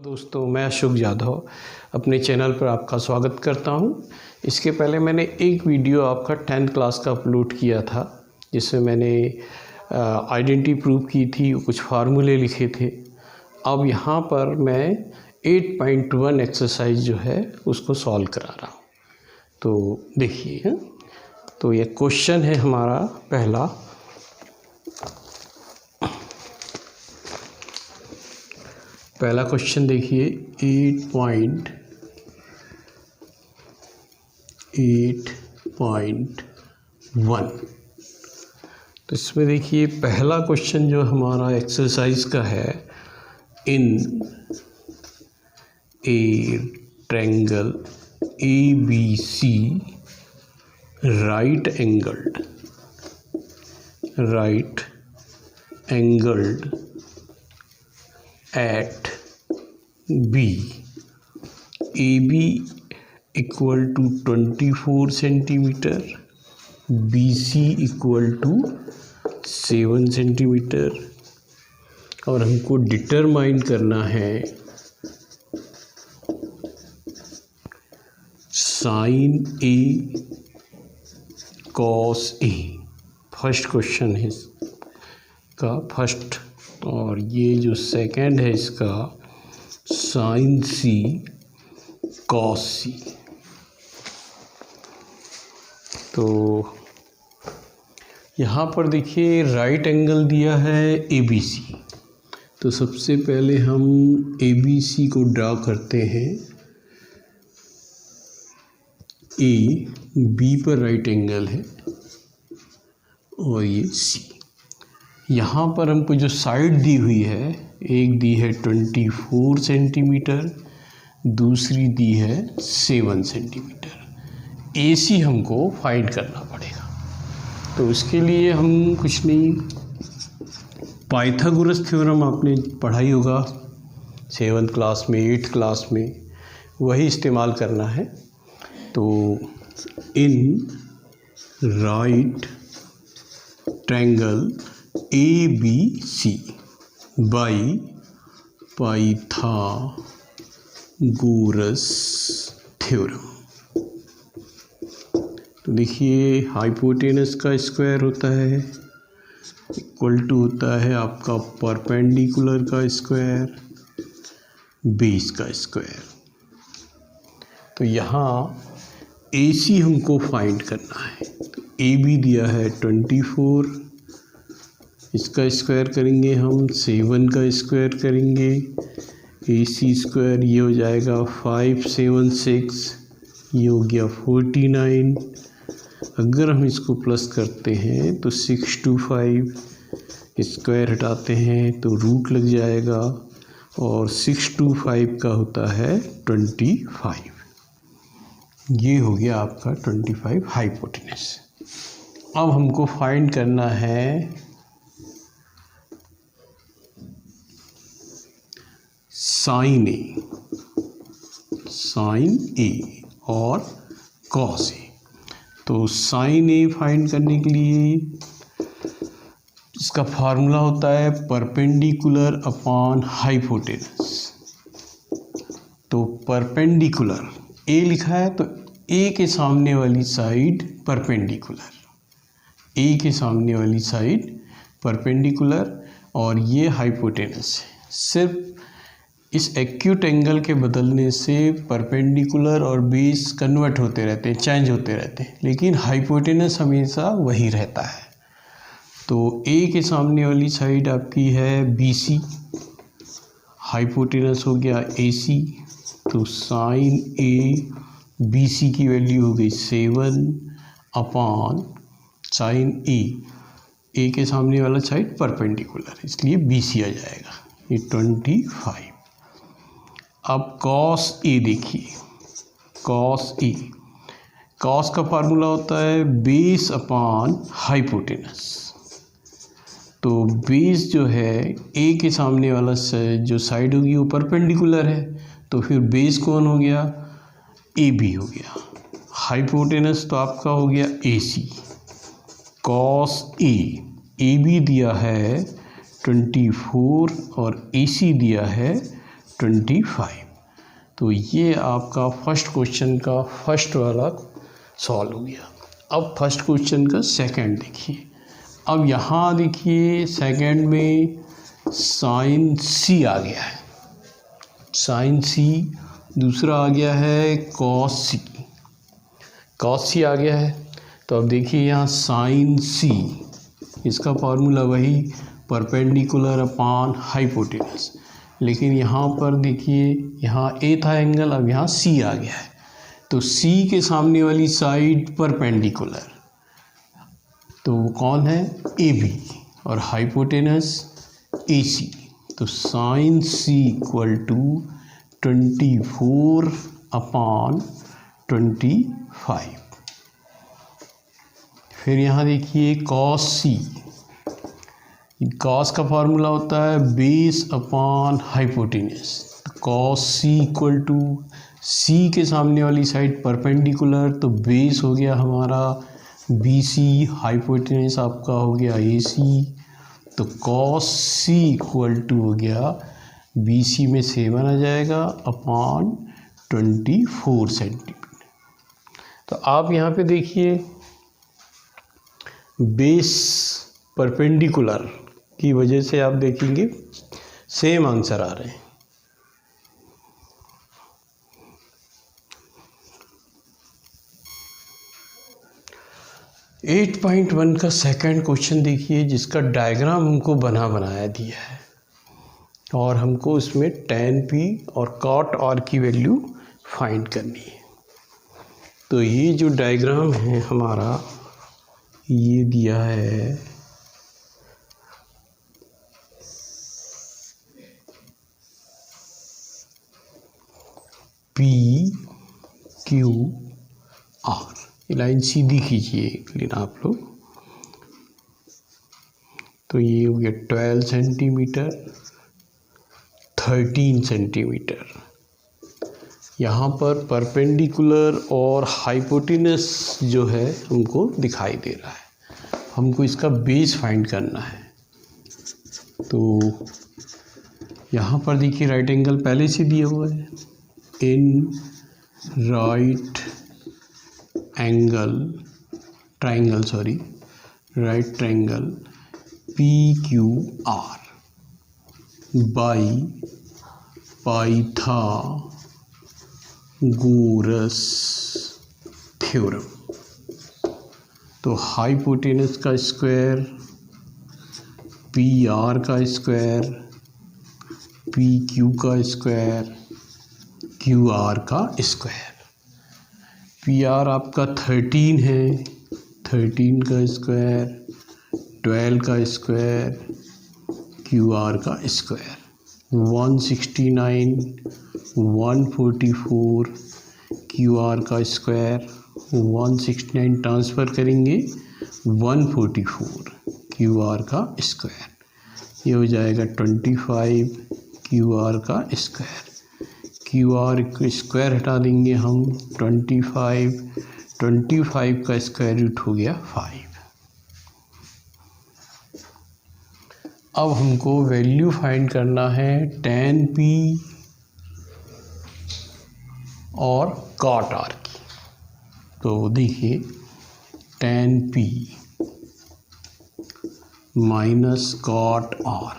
दोस्तों, मैं अशोक जाधव अपने चैनल पर आपका स्वागत करता हूं। इसके पहले मैंने एक वीडियो आपका 10th क्लास का अपलोड किया था, जिसमें मैंने आइडेंटिटी प्रूव की थी, कुछ फार्मूले लिखे थे। अब यहां पर मैं 8.1 एक्सरसाइज जो है उसको सॉल्व करा रहा हूं। तो देखिए, तो ये क्वेश्चन है हमारा पहला। क्वेश्चन देखिए 8.1। तो इसमें देखिए पहला क्वेश्चन जो हमारा एक्सरसाइज का है, in a triangle ABC right angled at B, AB equal to 24 centimeter, BC equal to 7 centimeter, और हमको डिटरमाइन करना है sine A cos A। First question है इसका फर्स्ट, और ये जो सेकंड है इसका साइन C कॉस C। तो यहाँ पर देखिए राइट एंगल दिया है ABC। तो सबसे पहले हम ABC को ड्रा करते हैं। A B पर राइट एंगल है और ये C। यहाँ पर हमको जो साइड दी हुई है, एक दी है 24 सेंटीमीटर, दूसरी दी है 7 सेंटीमीटर। AC हमको फाइंड करना पड़ेगा। तो उसके लिए हम कुछ नहीं, पाइथागोरस थ्योरम आपने पढ़ाई होगा 7th क्लास में, 8th क्लास में, वही इस्तेमाल करना है। तो in right triangle ABC by Pythagoras theorem. तो देखिए हाइपोटेनस का स्क्वायर होता है इक्वल टू होता है आपका परपेंडिकुलर का स्क्वायर, बेस का स्क्वायर। तो यहाँ AC हमको फाइंड करना है। तो AB दिया है 24, इसका स्क्वायर करेंगे हम, 7 का स्क्वायर करेंगे, AC स्क्वायर ये हो जाएगा 576, ये हो गया 49। अगर हम इसको प्लस करते हैं तो 625, स्क्वायर हटाते हैं तो रूट लग जाएगा, और 625 का होता है 25। ये हो गया आपका 25 हाइपोटेनस। अब हमको फाइंड करना है साइन A और कॉस A। तो साइन A फाइंड करने के लिए इसका फार्मूला होता है परपेंडिकुलर अपॉन हाइपोटेनस। तो परपेंडिकुलर A लिखा है तो A के सामने वाली साइड परपेंडिकुलर, A के सामने वाली साइड परपेंडिकुलर, और ये हाइपोटेनस है। सिर्फ इस एक्यूट एंगल के बदलने से परपेंडिकुलर और बेस कन्वर्ट होते रहते हैं, चेंज होते रहते हैं, लेकिन हाइपोटेनस हमेशा वही रहता है। तो A के सामने वाली साइड आपकी है BC, हाइपोटेनस हो गया AC। तो साइन A BC की वैल्यू हो गई 7 अपॉन साइन A के सामने वाला साइड परपेंडिकुलर, इसलिए BC आ जाएगा, ये 25। अब कॉस A देखिए, कॉस का फार्मूला होता है बेस अपॉन हाइपोटेनस। तो बेस जो है A के सामने वाला जो साइड होगी वो परपेंडिकुलर है, तो फिर बेस कौन हो गया, AB हो गया। हाइपोटेनस तो आपका हो गया AC। कॉस AB दिया है 24 और AC दिया है 25। तो ये आपका फर्स्ट क्वेश्चन का फर्स्ट वाला सॉल्व हो गया। अब फर्स्ट क्वेश्चन का सेकंड देखिए। अब यहाँ देखिए सेकंड में साइन सी आ गया है, साइन सी। दूसरा आ गया है कॉस सी, कॉस सी आ गया है। तो अब देखिए यहाँ साइन सी, इसका फार्मूला वही परपेंडिकुलर अपॉन हाइपोटेनस, लेकिन यहाँ पर देखिए यहाँ ए था एंगल, अब यहाँ सी आ गया है। तो सी के सामने वाली साइड परपेंडिकुलर, तो वो कौन है, ए बी, और हाइपोटेनस ए सी। तो sine C equal to 24 upon 25। फिर यहाँ देखिए कॉस सी, कॉस का फार्मूला होता है base upon hypotenuse. Cos C equal to, C के सामने वाली साइड परपेंडिकुलर, तो बेस हो गया हमारा बी सी, हाइपोटेनस आपका हो गया ए सी। तो कॉस सी इक्वल टू हो गया बी सी में 7 आ जाएगा अपॉन 24 सेंटीमीटर। तो आप यहाँ पे देखिए बेस परपेंडिकुलर की वजह से आप देखेंगे सेम आंसर आ रहे हैं। एट 8.1 का सेकंड क्वेश्चन देखिए, जिसका डायग्राम हमको बनाया दिया है और हमको इसमें tan p और cot r की वैल्यू फाइंड करनी है। तो ये जो डायग्राम है हमारा, ये दिया है P Q R, ये लाइन सीधी खींचिए लेकिन आप लोग। तो ये हो गया 12 सेंटीमीटर, 13 सेंटीमीटर। यहाँ पर परपेंडिकुलर और हाइपोटेनस जो है हमको दिखाई दे रहा है, हमको इसका बेस फाइंड करना है। तो यहाँ पर देखिए राइट एंगल पहले से दिया हुआ है, in right angle triangle, sorry right triangle P Q R by Pythagoras theorem. तो हाइपोटेनस का स्क्वायर, पी आर का स्क्वायर, पी क्यू का स्क्वायर, क्यू आर का स्क्वायर। पी आर आपका 13 है, 13 का स्क्वायर, 12 का स्क्वायर, क्यू आर का स्क्वायर, 169, 144, क्यू आर का स्क्वायर, 169 ट्रांसफ़र करेंगे 144 क्यू आर का स्क्वायर, ये हो जाएगा 25 क्यू आर का स्क्वायर। क्यू आर स्क्वायर हटा देंगे हम, 25 का स्क्वायर रूट हो गया 5। अब हमको वैल्यू फाइंड करना है tan p और cot r की। तो देखिए tan p minus cot r,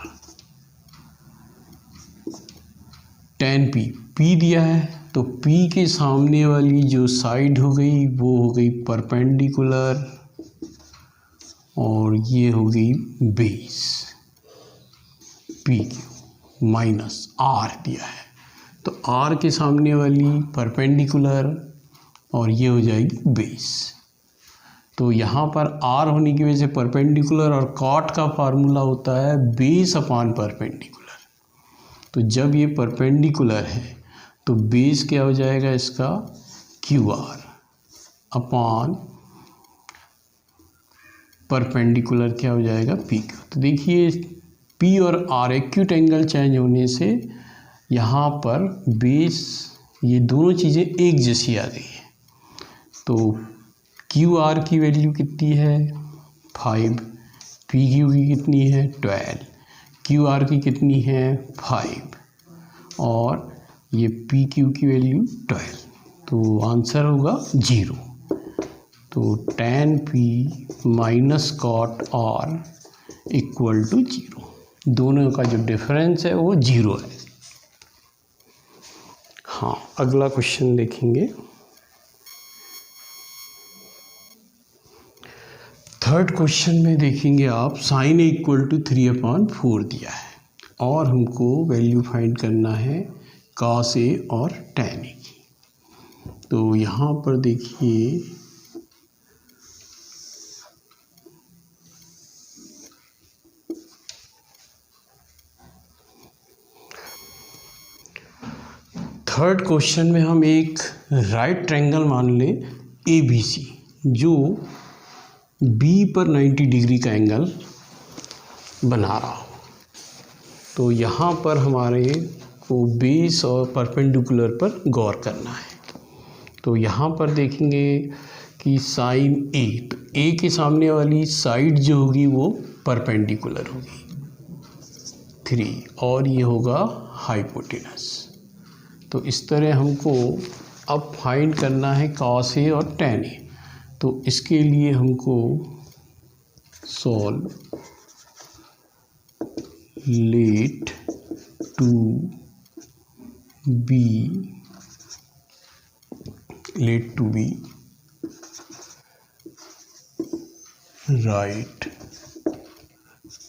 tan p, p दिया है तो p के सामने वाली जो साइड हो गई वो हो गई परपेंडिकुलर और ये हो गई base, P Q minus r दिया है तो r के सामने वाली परपेंडिकुलर और ये हो जाएगी बेस। तो यहाँ पर r होने की वजह से परपेंडिकुलर और cot का फार्मूला होता है बेस अपॉन परपेंडिकुलर। तो जब ये परपेंडिकुलर है तो बेस क्या हो जाएगा इसका, क्यू आर अपॉन परपेंडिकुलर क्या हो जाएगा, पी क्यू। तो देखिए पी और आर एक्यूट एंगल चेंज होने से यहाँ पर बेस, ये दोनों चीज़ें एक जैसी आ गई है। तो क्यू आर की वैल्यू कितनी है 5, पी क्यू की कितनी है 12, क्यू आर की कितनी है 5 और ये पी क्यू की वैल्यू 12, तो आंसर होगा 0। तो tan p minus cot r equal to 0, दोनों का जो डिफरेंस है वो 0 है। हाँ, अगला क्वेश्चन देखेंगे। थर्ड क्वेश्चन में देखेंगे आप साइन ए इक्वल टू 3/4 दिया है और हमको वैल्यू फाइंड करना है कॉस ए और टैन ए की। तो यहाँ पर देखिए थर्ड क्वेश्चन में हम एक राइट ट्रायंगल मान लें ABC, जो B पर 90 डिग्री का एंगल बना रहा हो। तो यहाँ पर हमारे को बेस और परपेंडिकुलर पर गौर करना है। तो यहाँ पर देखेंगे कि साइन A, तो A के सामने वाली साइड जो होगी वो परपेंडिकुलर होगी 3 और ये होगा हाइपोटेनस। तो इस तरह हमको अब फाइंड करना है कॉस ए और टैन ए। तो इसके लिए हमको solve let to be right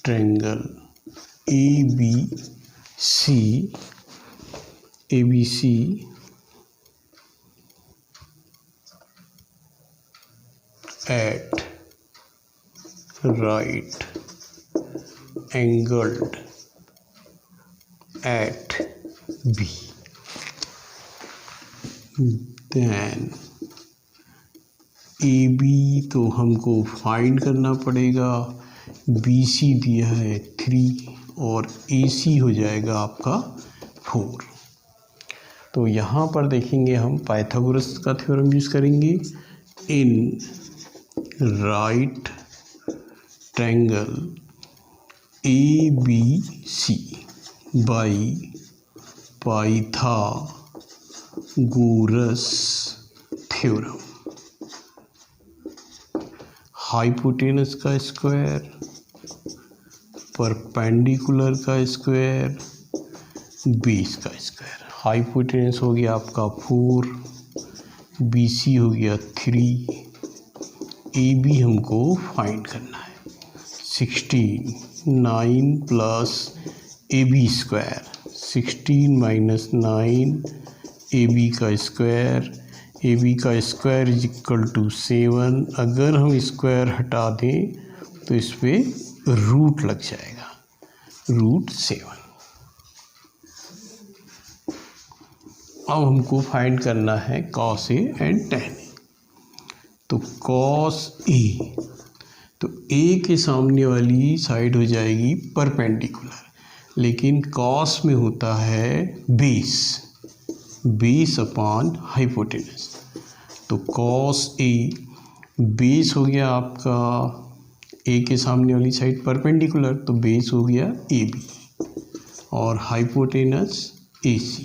triangle ABC at right angled at B, then AB तो हमको फाइंड करना पड़ेगा, BC दिया है 3 और AC हो जाएगा आपका 4। तो यहाँ पर देखेंगे हम पाइथागोरस का थ्योरम यूज़ करेंगे। In right triangle ABC by Pythagoras theorem, hypotenuse का स्क्वायर, परपेंडिकुलर का स्क्वायर, बेस का स्क्वायर। हाइपोटेनस हो गया आपका 4, BC हो गया 3, AB हमको फाइंड करना है 16, 9 plus AB square, 16 minus 9 AB का स्क्वायर इज इक्वल टू 7। अगर हम स्क्वायर हटा दें तो इस पर रूट लग जाएगा, √7। अब हमको फाइंड करना है cos A and tan A. तो कॉस ए, तो ए के सामने वाली साइड हो जाएगी परपेंडिकुलर, लेकिन कॉस में होता है बेस अपॉन हाइपोटेनस। तो कॉस ए बेस हो गया आपका ए के सामने वाली साइड परपेंडिकुलर, तो बेस हो गया AB और हाइपोटेनस AC।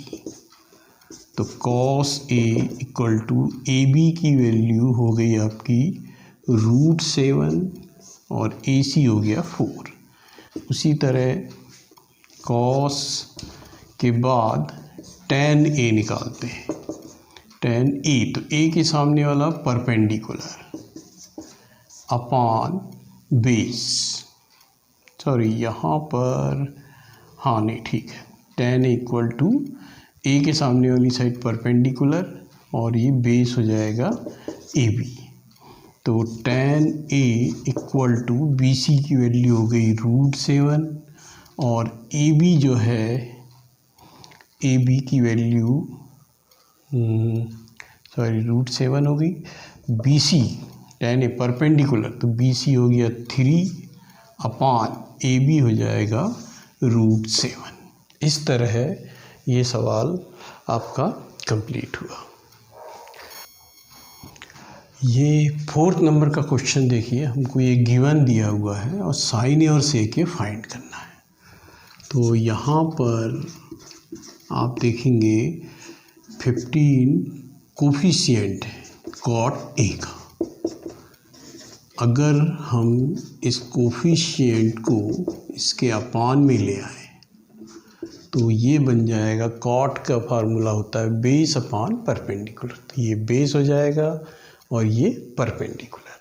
तो cos A equal to AB की वैल्यू हो गई आपकी √7 और AC हो गया 4। उसी तरह कॉस के बाद टैन ए निकालते हैं। टैन ए, तो ए के सामने वाला परपेंडिकुलर अपॉन बेस, सॉरी यहाँ पर हाँ नहीं ठीक है, टैन ए इक्वल टू ए के सामने वाली साइड परपेंडिकुलर और ये बेस हो जाएगा AB। तो tan A equal to BC की वैल्यू हो गई √7 और AB जो है AB की वैल्यू सॉरी √7 हो गई। BC टैन ए परपेंडिकुलर, तो BC हो गया 3 अपॉन AB हो जाएगा √7। इस तरह ये सवाल आपका कंप्लीट हुआ। ये 4th नंबर का क्वेश्चन देखिए, हमको ये गिवन दिया हुआ है और साइन ए और सेक ए फाइंड करना है। तो यहाँ पर आप देखेंगे 15 कोफिशिएंट है कॉट ए का। अगर हम इस कोफिशिएंट को इसके अपान में ले आए तो ये बन जाएगा, कॉट का फार्मूला होता है बेस अपान परपेंडिकुलर, तो ये बेस हो जाएगा और ये परपेंडिकुलर।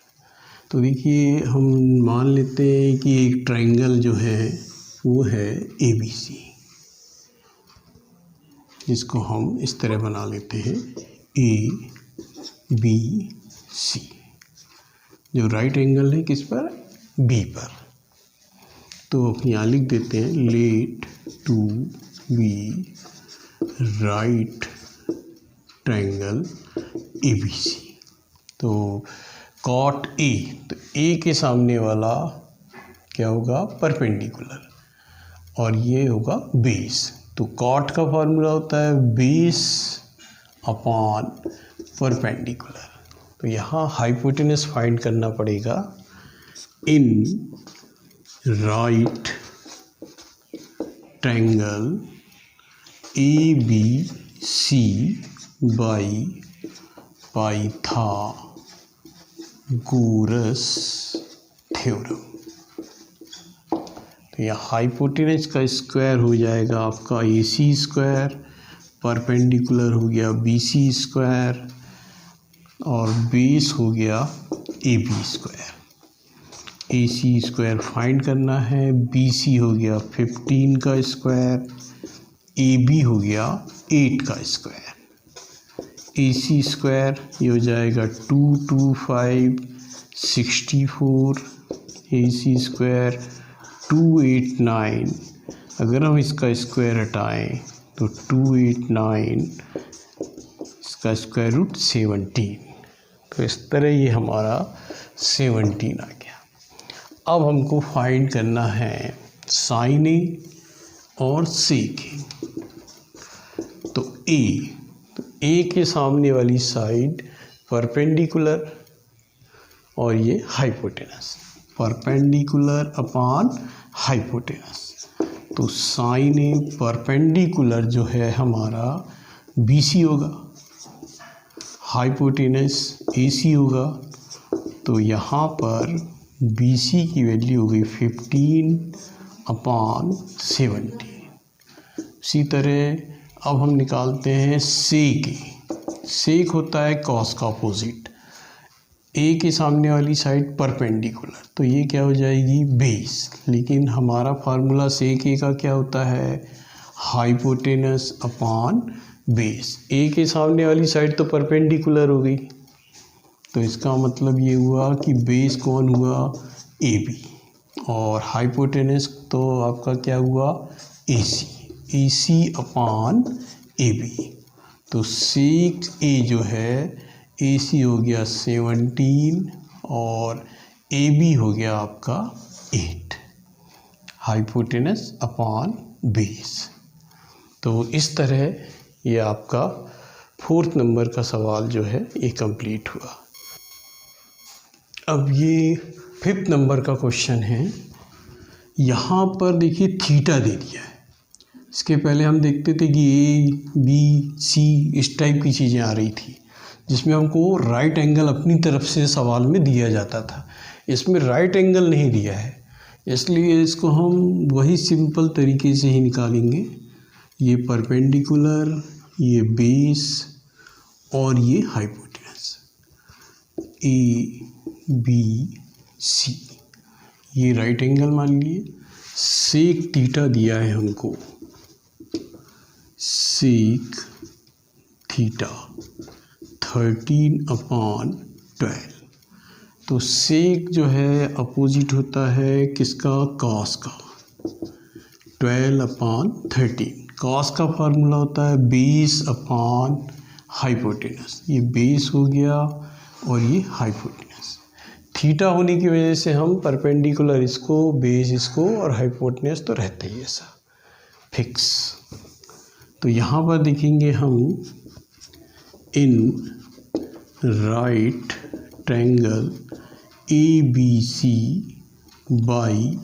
तो देखिए हम मान लेते हैं कि एक ट्रायंगल जो है वो है ABC, जिसको हम इस तरह बना लेते हैं ABC, जो राइट एंगल है किस पर, B पर। तो यहाँ लिख देते हैं let to be right triangle ABC। तो कॉट A, तो A के सामने वाला क्या होगा, परपेंडिकुलर, और ये होगा बेस। तो कॉट का फार्मूला होता है बेस अपॉन परपेंडिकुलर। तो यहाँ हाइपोटेनस फाइंड करना पड़ेगा in right triangle ABC by Pythagoras theorem. तो यह हाइपोटेनस का स्क्वायर हो जाएगा आपका AC स्क्वायर, परपेंडिकुलर हो गया BC स्क्वायर, और बेस हो गया AB square. AC square find करना है, BC हो गया 15 का स्क्वायर, AB हो गया 8 का स्क्वायर। AC स्क्वायर ये हो जाएगा 2 2 5 64, AC स्क्वायर 2 8 9। अगर हम इसका स्क्वायर हटाएं तो 2 8 9, इसका स्क्वायर रूट 17। तो इस तरह ये हमारा 17 आ गया। अब हमको फाइंड करना है साइन ए और सेक ए। तो ए के सामने वाली साइड परपेंडिकुलर और ये हाइपोटेनस, परपेंडिकुलर अपॉन हाइपोटेनस। तो साइन ए परपेंडिकुलर जो है हमारा BC होगा, हाइपोटेनस AC होगा। तो यहाँ पर BC की वैल्यू हो गई 15/17। इसी तरह अब हम निकालते हैं सेक। सेक होता है कॉस का अपोजिट, ए के सामने वाली साइड परपेंडिकुलर, तो ये क्या हो जाएगी बेस। लेकिन हमारा फार्मूला सेक ए का क्या होता है, हाइपोटेनस अपॉन बेस। ए के सामने वाली साइड तो परपेंडिकुलर हो गई, तो इसका मतलब ये हुआ कि बेस कौन हुआ, AB, और हाइपोटेनस तो आपका क्या हुआ, AC अपॉन AB। तो सेक ए जो है AC हो गया 17 और AB हो गया आपका 8, हाइपोटेनस अपॉन बेस। तो इस तरह ये आपका 4th नंबर का सवाल जो है ये कंप्लीट हुआ। अब ये 5th नंबर का क्वेश्चन है। यहाँ पर देखिए थीटा दे दिया है। इसके पहले हम देखते थे कि A B C इस टाइप की चीज़ें आ रही थी, जिसमें हमको राइट एंगल अपनी तरफ से सवाल में दिया जाता था। इसमें राइट एंगल नहीं दिया है, इसलिए इसको हम वही सिंपल तरीके से ही निकालेंगे। ये परपेंडिकुलर, ये बेस और ये हाइपोटेनस ABC, ये राइट एंगल मान लिए। सेक थीटा दिया है हमको, सेक थीटा 13/12। तो सेक जो है अपोजिट होता है किसका, कॉस का, 12/13। कॉस का फार्मूला होता है बेस अपॉन हाइपोटेनस, ये बेस हो गया और ये हाइपोटेनस। थीटा होने की वजह से हम परपेंडिकुलर इसको, बेस इसको, और हाइपोटेनस तो रहते ही ऐसा फिक्स। तो यहाँ पर देखेंगे हम in right triangle ABC by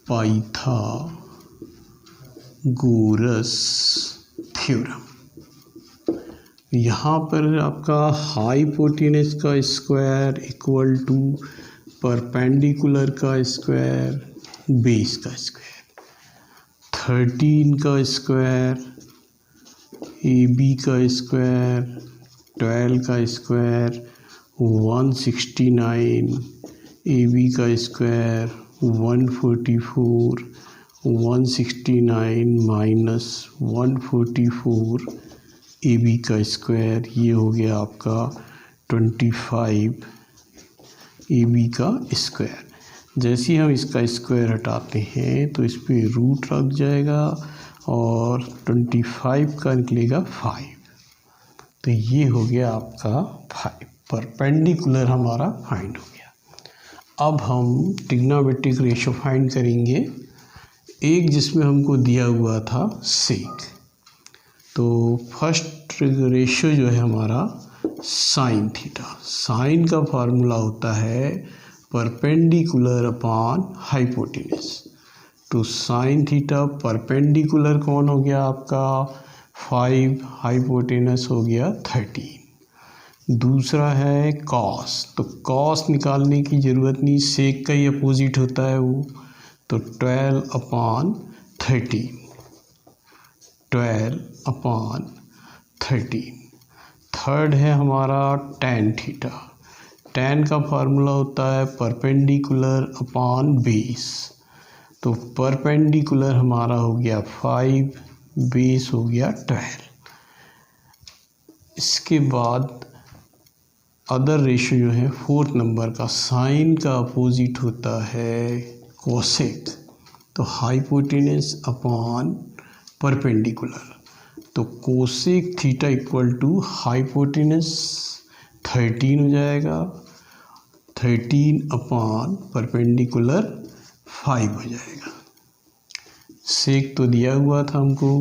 Pythagoras theorem. यहाँ पर आपका हाइपोटेनस का स्क्वायर इक्वल टू परपेंडिकुलर का स्क्वायर बेस का स्क्वायर, 13 का स्क्वायर AB का स्क्वायर, 12 का स्क्वायर 169, AB का स्क्वायर 144, 169 माइनस 144 AB का स्क्वायर, ये हो गया आपका 25 AB का स्क्वायर। जैसे ही हम इसका स्क्वायर हटाते हैं तो इस पर रूट लग जाएगा और 25 का निकलेगा 5, तो ये हो गया आपका 5। परपेंडिकुलर हमारा फाइंड हो गया। अब हम ट्रिग्नोमेट्रिक रेशो फाइंड करेंगे, एक जिसमें हमको दिया हुआ था सेक। तो फर्स्ट रेशो जो है हमारा साइन थीटा, साइन का फार्मूला होता है परपेंडिकुलर अपॉन हाइपोटेनस। तो साइन थीटा परपेंडिकुलर कौन हो गया आपका 5, हाइपोटेनस हो गया 13। दूसरा है कॉस, तो कॉस निकालने की ज़रूरत नहीं, सेक का ही अपोजिट होता है वो, तो 12 अपॉन 13, 12 अपॉन 13। थर्ड है हमारा टेन थीटा, टेन का फार्मूला होता है परपेंडिकुलर अपॉन बेस। तो परपेंडिकुलर हमारा हो गया 5, बेस हो गया 12। इसके बाद अदर रेशो जो है फोर्थ नंबर का, साइन का अपोजिट होता है कोसेक, तो हाइपोटेनस अपॉन परपेंडिकुलर। तो cosec theta equal to hypotenuse 13 हो जाएगा, 13 अपॉन परपेंडिकुलर 5 हो जाएगा। सेक तो दिया हुआ था हमको,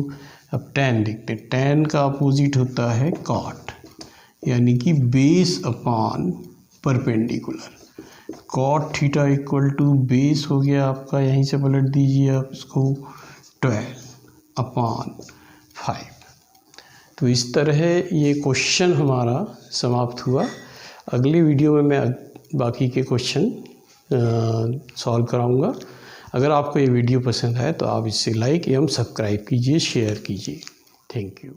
अब टेन देखते हैं। टेन का अपोजिट होता है कॉट, यानी कि base upon perpendicular. Cot theta equal to base हो गया आपका, यहीं से पलट दीजिए आप इसको, 12 अपॉन 5। तो इस तरह ये क्वेश्चन हमारा समाप्त हुआ। अगले वीडियो में मैं बाकी के क्वेश्चन सॉल्व कराऊंगा। अगर आपको ये वीडियो पसंद आए तो आप इसे लाइक एवं सब्सक्राइब कीजिए, शेयर कीजिए। Thank you.